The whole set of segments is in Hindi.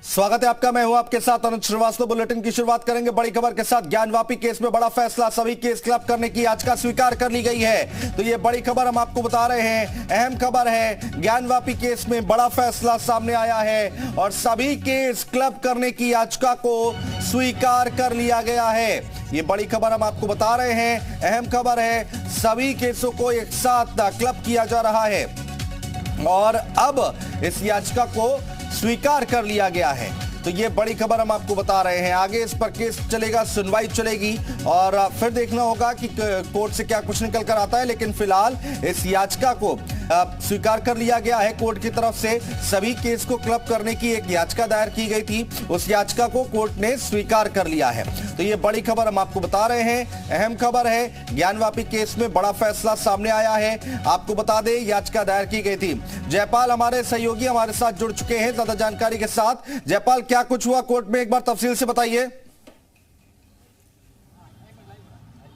स्वागत है आपका। मैं हूं आपके साथ अनंत श्रीवास्तव। बुलेटिन की शुरुआत करेंगे बड़ी खबर के साथ। ज्ञानवापी केस में बड़ा फैसला, सभी केस क्लब करने की याचिका स्वीकार कर ली गई है। तो ये बड़ी खबर हम आपको बता रहे हैं, अहम खबर है। ज्ञानवापी केस में बड़ा फैसला सामने आया है और सभी केस क्लब करने की याचिका को स्वीकार कर लिया गया है। ये बड़ी खबर हम आपको बता रहे हैं, अहम खबर है। सभी केसों को एक साथ क्लब किया जा रहा है और अब इस याचिका को स्वीकार कर लिया गया है। तो ये बड़ी खबर हम आपको बता रहे हैं। आगे इस पर केस चलेगा, सुनवाई चलेगी और फिर देखना होगा कि कोर्ट से क्या कुछ निकल कर आता है। लेकिन फिलहाल इस याचिका को स्वीकार कर लिया गया है कोर्ट की तरफ से। सभी केस को क्लब करने की एक याचिका दायर की गई थी, उस याचिका को कोर्ट ने स्वीकार कर लिया है। तो ये बड़ी खबर हम आपको बता रहे हैं, अहम खबर है। ज्ञानवापी केस में बड़ा फैसला सामने आया है। आपको बता दें, याचिका दायर की गई थी। जयपाल हमारे सहयोगी हमारे साथ जुड़ चुके हैं ज्यादा जानकारी के साथ। जयपाल, क्या कुछ हुआ कोर्ट में, एक बार तफसील से बताइए।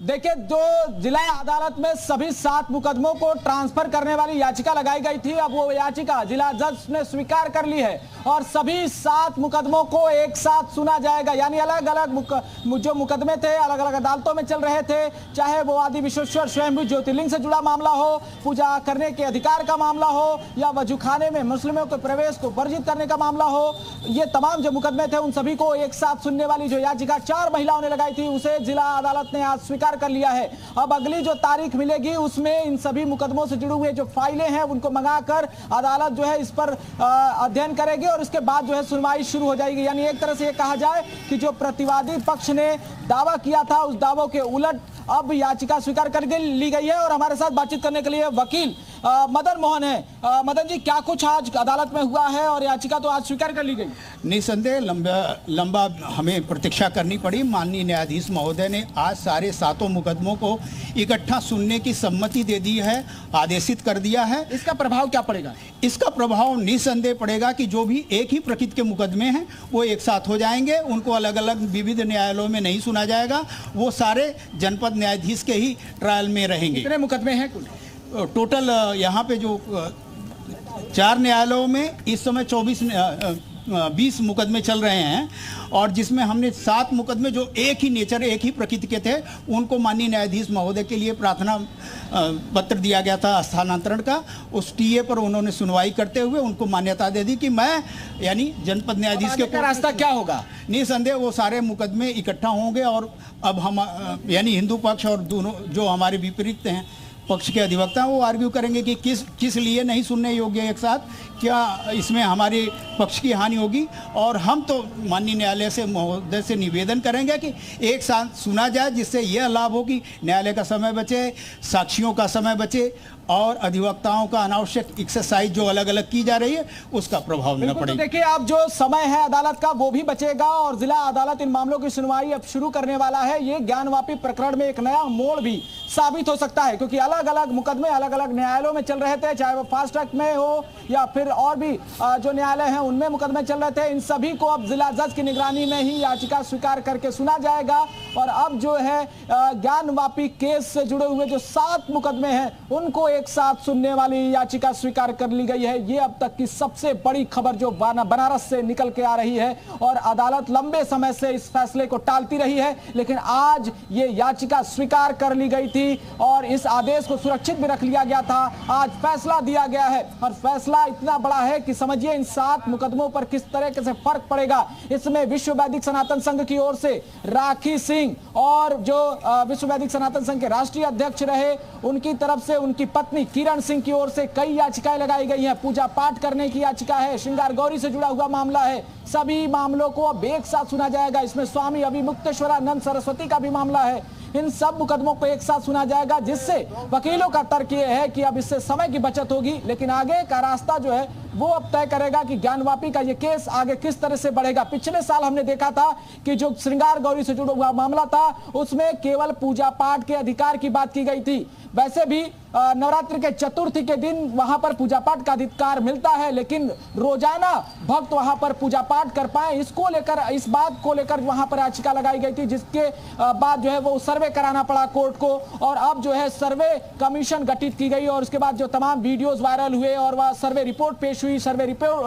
देखिए, जो जिला अदालत में सभी 7 मुकदमों को ट्रांसफर करने वाली याचिका लगाई गई थी, अब वो याचिका जिला जज ने स्वीकार कर ली है और सभी 7 मुकदमों को एक साथ सुना जाएगा। यानी अलग अलग जो मुकदमे थे, अलग अलग अदालतों में चल रहे थे, चाहे वो आदि विश्वेश्वर स्वयंभू ज्योतिर्लिंग से जुड़ा मामला हो, पूजा करने के अधिकार का मामला हो, या वजूखाने में मुस्लिमों के प्रवेश को वर्जित करने का मामला हो, ये तमाम जो मुकदमे थे उन सभी को एक साथ सुनने वाली जो याचिका 4 महिलाओं ने लगाई थी, उसे जिला अदालत ने आज स्वीकार कर लिया है। अब अगली जो तारीख मिलेगी उसमें इन सभी मुकदमों से जुड़े हुए जो फाइलें हैं उनको मंगाकर अदालत जो है इस पर अध्ययन करेगी और उसके बाद जो है सुनवाई शुरू हो जाएगी। यानी एक तरह से ये कहा जाए कि जो प्रतिवादी पक्ष ने दावा किया था उस दावों के उलट अब याचिका स्वीकार कर ली गई है। और हमारे साथ बातचीत करने के लिए वकील मदन मोहन है। मदन जी, क्या कुछ आज अदालत में हुआ है और याचिका तो आज स्वीकार कर ली गई? निसंदेह लंबा हमें प्रतीक्षा करनी पड़ी। माननीय न्यायाधीश महोदय ने आज सारे 7 मुकदमों को इकट्ठा सुनने की सम्मति दे दी है, आदेशित कर दिया है। इसका प्रभाव क्या पड़ेगा? इसका प्रभाव निसंदेह पड़ेगा कि जो भी एक ही प्रकृति के मुकदमे हैं वो एक साथ हो जाएंगे, उनको अलग अलग विविध न्यायालयों में नहीं सुना जाएगा, वो सारे जनपद न्यायाधीश के ही ट्रायल में रहेंगे। कितने मुकदमे हैं कुल? टोटल यहाँ पे जो 4 न्यायालयों में इस समय 20 मुकदमे चल रहे हैं और जिसमें हमने 7 मुकदमे जो एक ही नेचर, एक ही प्रकृति के थे, उनको माननीय न्यायाधीश महोदय के लिए प्रार्थना पत्र दिया गया था स्थानांतरण का। उस टीए पर उन्होंने सुनवाई करते हुए उनको मान्यता दे दी कि मैं यानी जनपद न्यायाधीश के रास्ता क्या होगा? निसंदेह वो सारे मुकदमे इकट्ठा होंगे और अब हम यानी हिंदू पक्ष और दोनों जो हमारे विपरीत हैं पक्ष के अधिवक्ता वो आर्ग्यू करेंगे कि किस लिए नहीं सुनने योग्य एक साथ, क्या इसमें हमारे पक्ष की हानि होगी। और हम तो माननीय न्यायालय से महोदय से निवेदन करेंगे कि एक साथ सुना जाए, जिससे यह लाभ हो कि न्यायालय का समय बचे, साक्षियों का समय बचे और अधिवक्ताओं का अनावश्यक एक्सरसाइज जो अलग अलग की जा रही है उसका प्रभाव न पड़े। तो देखिए, अब जो समय है अदालत का वो भी बचेगा और जिला अदालत इन मामलों की सुनवाई अब शुरू करने वाला है। ये ज्ञानवापी प्रकरण में एक नया मोड़ भी साबित हो सकता है, क्योंकि अलग अलग मुकदमे अलग अलग न्यायालयों में चल रहे थे, चाहे वो फास्ट ट्रैक में हो या फिर और भी जो न्यायालय हैं उनमें मुकदमे चल रहे थे। इन सभी को अब जिला जज की निगरानी में ही याचिका स्वीकार करके सुना जाएगा और अब जो है ज्ञानवापी केस से जुड़े हुए जो 7 मुकदमे हैं उनको एक साथ सुनने वाली याचिका स्वीकार कर ली गई है। ये अब तक की सबसे बड़ी खबर जो बनारस से निकल के आ रही है और अदालत लंबे समय से इस फैसले को टालती रही है, लेकिन आज ये याचिका स्वीकार कर ली गई थी और इस आदेश को सुरक्षित भी रख लिया गया था। आज फैसला दिया गया है और फैसला इतना बड़ा है कि समझिए इन 7 मुकदमों पर किस तरह से फर्क पड़ेगा। इसमें विश्व वैदिक सनातन संघ की ओर से राखी सिंह और जो विश्व वैदिक सनातन संघ के राष्ट्रीय अध्यक्ष रहे उनकी तरफ से उनकी पत्नी किरण सिंह की ओर से कई याचिकाएं लगाई गई हैं। पूजा पाठ करने की याचिका है, श्रृंगार गौरी से जुड़ा हुआ मामला है। सभी मामलों को अब एक साथ सुना जाएगा। इसमें स्वामी अभिमुक्तेश्वरानंद सरस्वती का भी मामला है। इन सब मुकदमों को एक साथ सुना जाएगा, जिससे वकीलों का तर्क यह है कि अब इससे समय की बचत होगी, लेकिन आगे का रास्ता जो है वो अब तय करेगा कि ज्ञानवापी का ये केस आगे किस तरह से बढ़ेगा। पिछले साल हमने देखा था कि जो श्रृंगार गौरी से जुड़ा हुआ मामला था उसमें केवल पूजा पाठ के अधिकार की बात की गई थी। वैसे भी नवरात्रि के चतुर्थी के दिन वहां पर पूजा पाठ का अधिकार मिलता है, लेकिन रोजाना भक्त वहां पर पूजा पाठ कर पाए, इस बात को लेकर वहां पर याचिका लगाई गई थी, जिसके बाद जो है वो सर्वे कराना पड़ा कोर्ट को और अब जो है सर्वे कमीशन गठित की गई और उसके बाद जो तमाम वीडियोस वायरल हुए और वह सर्वे रिपोर्ट पेश पेश हुई, सर्वे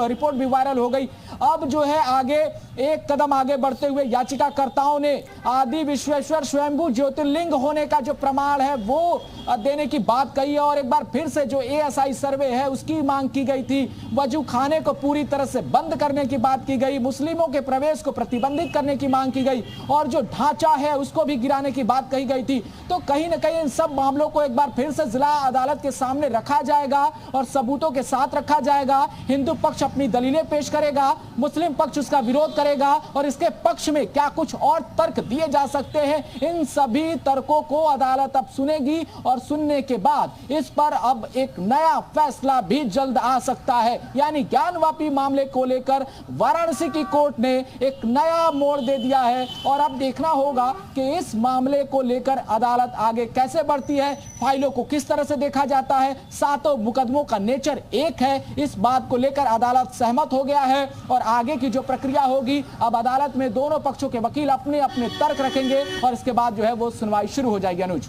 रिपोर्ट भी वायरल हो गई। अब जो है आगे एक कदम आगे बढ़ते हुए याचिकाकर्ताओं ने आदि विश्वेश्वर स्वयंभू ज्योतिर्लिंग होने का जो प्रमाण है वो देने की बात कही है। और एक बार फिर से जो ASI सर्वे है उसकी मांग की गई थी, वजू खाने को पूरी तरह से बंद करने की बात की गई, मुस्लिमों के प्रवेश को प्रतिबंधित करने की मांग की गई और जो ढांचा है उसको भी गिराने की बात कही गई थी। तो कहीं ना कहीं इन सब मामलों को एक बार फिर से जिला अदालत के सामने रखा जाएगा और सबूतों के साथ रखा जाएगा। हिंदू पक्ष अपनी दलीलें पेश करेगा, मुस्लिम पक्ष उसका विरोध करेगा और इसके पक्ष में क्या कुछ और तर्क दिए जा सकते हैं, इन सभी तर्कों को अदालत अब सुनेगी और सुनने के बाद इस पर अब एक नया फैसला भी जल्द आ सकता है। यानी ज्ञानवापी मामले को लेकर वाराणसी की कोर्ट ने एक नया मोड़ दे दिया है और अब देखना होगा कि इस मामले को लेकर अदालत आगे कैसे बढ़ती है, फाइलों को किस तरह से देखा जाता है। सातों मुकदमों का नेचर एक है, इस बात को लेकर अदालत सहमत हो गया है और आगे की जो प्रक्रिया होगी अब अदालत में दोनों पक्षों के वकील अपने अपने तर्क रखेंगे और इसके बाद जो है वो सुनवाई शुरू हो जाएगी। अनुज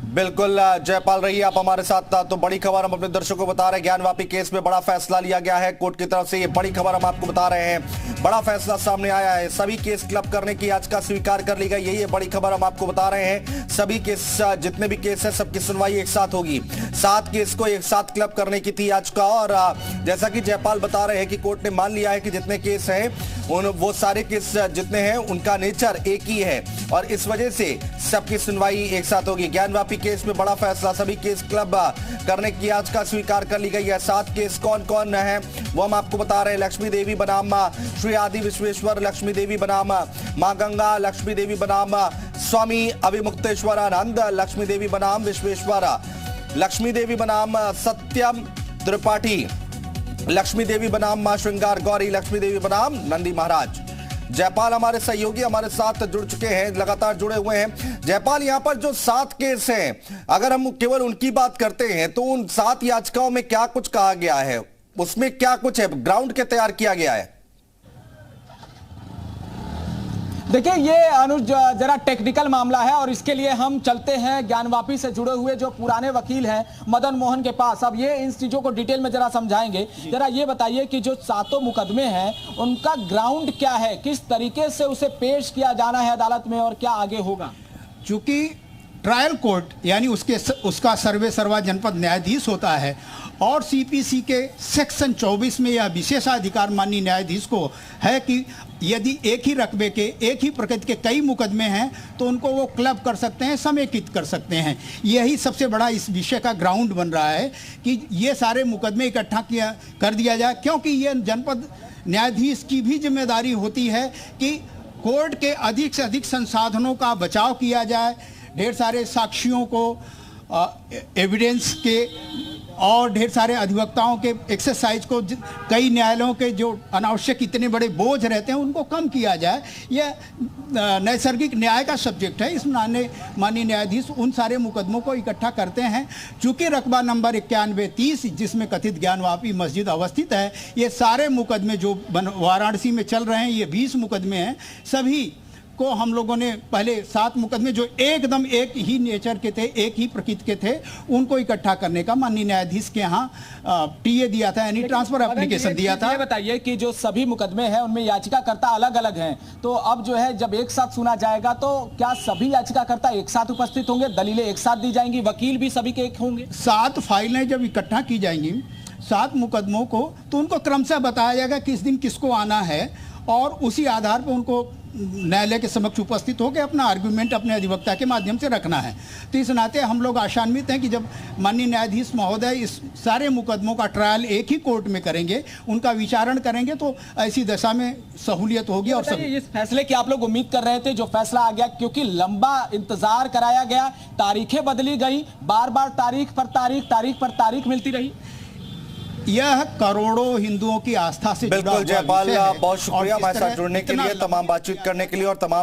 बिल्कुल जयपाल रही आप हमारे साथ। तो बड़ी खबर हम अपने दर्शकों को बता रहे हैं, ज्ञानवापी केस में बड़ा फैसला लिया गया है कोर्ट की तरफ से। ये बड़ी खबर हम आपको बता रहे हैं, बड़ा फैसला सामने आया है। सभी केस क्लब करने की याचिका स्वीकार कर ली गई, यही बड़ी खबर हम आपको बता रहे हैं। सभी केस, जितने भी केस है सबकी सुनवाई एक साथ होगी। 7 केस को एक साथ क्लब करने की थी याचिका और जैसा कि जयपाल बता रहे हैं कि कोर्ट ने मान लिया है कि जितने केस हैं वो सारे केस जितने हैं उनका नेचर एक ही है और इस वजह से सबकी सुनवाई एक साथ होगी। ज्ञानवापी केस में बड़ा फैसला, सभी केस क्लब करने की याचिका स्वीकार कर ली गई है। 7 केस कौन कौन है वो हम आपको बता रहे हैं। लक्ष्मी देवी बनाम श्री आदि विश्वेश्वर, लक्ष्मी देवी बनाम मां गंगा, लक्ष्मी देवी बनाम स्वामी अभिमुक्तेश्वरानंद, लक्ष्मी देवी बनाम विश्वेश्वर, लक्ष्मी देवी बनाम सत्यम त्रिपाठी, लक्ष्मी देवी बनाम मां श्रृंगार गौरी, लक्ष्मी देवी बनाम नंदी महाराज। जयपाल हमारे सहयोगी हमारे साथ जुड़ चुके हैं, लगातार जुड़े हुए हैं। जयपाल, यहां पर जो 7 केस हैं, अगर हम केवल उनकी बात करते हैं तो उन 7 याचिकाओं में क्या कुछ कहा गया है, उसमें क्या कुछ है, ग्राउंड के तैयार किया गया है? देखिए ये अनुज जरा टेक्निकल मामला है और इसके लिए हम चलते हैं ज्ञानवापी से जुड़े हुए जो पुराने वकील हैं मदन मोहन के पास। अब ये इन चीजों को डिटेल में जरा समझाएंगे। जरा ये बताइए कि जो 7 मुकदमे हैं उनका ग्राउंड क्या है, किस तरीके से उसे पेश किया जाना है अदालत में और क्या आगे होगा? चूंकि ट्रायल कोर्ट यानी उसका सर्वा जनपद न्यायाधीश होता है और CPC के सेक्शन 24 में यह विशेषाधिकार माननीय न्यायाधीश को है कि यदि एक ही रकबे के, एक ही प्रकृति के कई मुकदमे हैं तो उनको वो क्लब कर सकते हैं, समेकित कर सकते हैं। यही सबसे बड़ा इस विषय का ग्राउंड बन रहा है कि ये सारे मुकदमे इकट्ठा कर दिया जाए, क्योंकि ये जनपद न्यायाधीश की भी जिम्मेदारी होती है कि कोर्ट के अधिक से अधिक संसाधनों का बचाव किया जाए, ढेर सारे साक्षियों को एविडेंस के और ढेर सारे अधिवक्ताओं के एक्सरसाइज को, कई न्यायालयों के जो अनावश्यक इतने बड़े बोझ रहते हैं उनको कम किया जाए। यह नैसर्गिक न्याय का सब्जेक्ट है। इस माननीय न्यायाधीश उन सारे मुकदमों को इकट्ठा करते हैं। चूंकि रकबा नंबर 9130 जिसमें कथित ज्ञानवापी मस्जिद अवस्थित है, ये सारे मुकदमे जो वाराणसी में चल रहे हैं, ये 20 मुकदमे हैं, सभी को हम लोगों ने पहले 7 मुकदमे जो एकदम एक ही नेचर के थे, एक ही प्रकृति के थे, उनको इकट्ठा करने का माननीय न्यायाधीश के यहाँ TA दिया था, यानी ट्रांसफर एप्लीकेशन दिया था। ये बताइए कि जो सभी मुकदमे हैं उनमें याचिकाकर्ता अलग अलग हैं, तो अब जो है जब एक साथ सुना जाएगा तो क्या सभी याचिकाकर्ता एक साथ उपस्थित होंगे, दलीलें एक साथ दी जाएंगी, वकील भी सभी के एक होंगे? 7 फाइलें जब इकट्ठा की जाएंगी 7 मुकदमों को, तो उनको क्रमशः बताया जाएगा किस दिन किसको आना है और उसी आधार पर उनको न्यायालय के समक्ष उपस्थित होकर अपना आर्गुमेंट अपने अधिवक्ता के माध्यम से रखना है। तो इस नाते हम लोग आशान्वित हैं कि जब माननीय न्यायाधीश महोदय इस सारे मुकदमों का ट्रायल एक ही कोर्ट में करेंगे, उनका विचारण करेंगे, तो ऐसी दशा में सहूलियत होगी। और सब इस फैसले की आप लोग उम्मीद कर रहे थे, जो फैसला आ गया, क्योंकि लंबा इंतजार कराया गया, तारीखें बदली गई, बार बार तारीख पर तारीख मिलती रही। यह करोड़ों हिंदुओं की आस्था से बिल्कुल जयपाल, बहुत शुक्रिया हमारे साथ जुड़ने के लिए, तमाम बातचीत करने के लिए और तमाम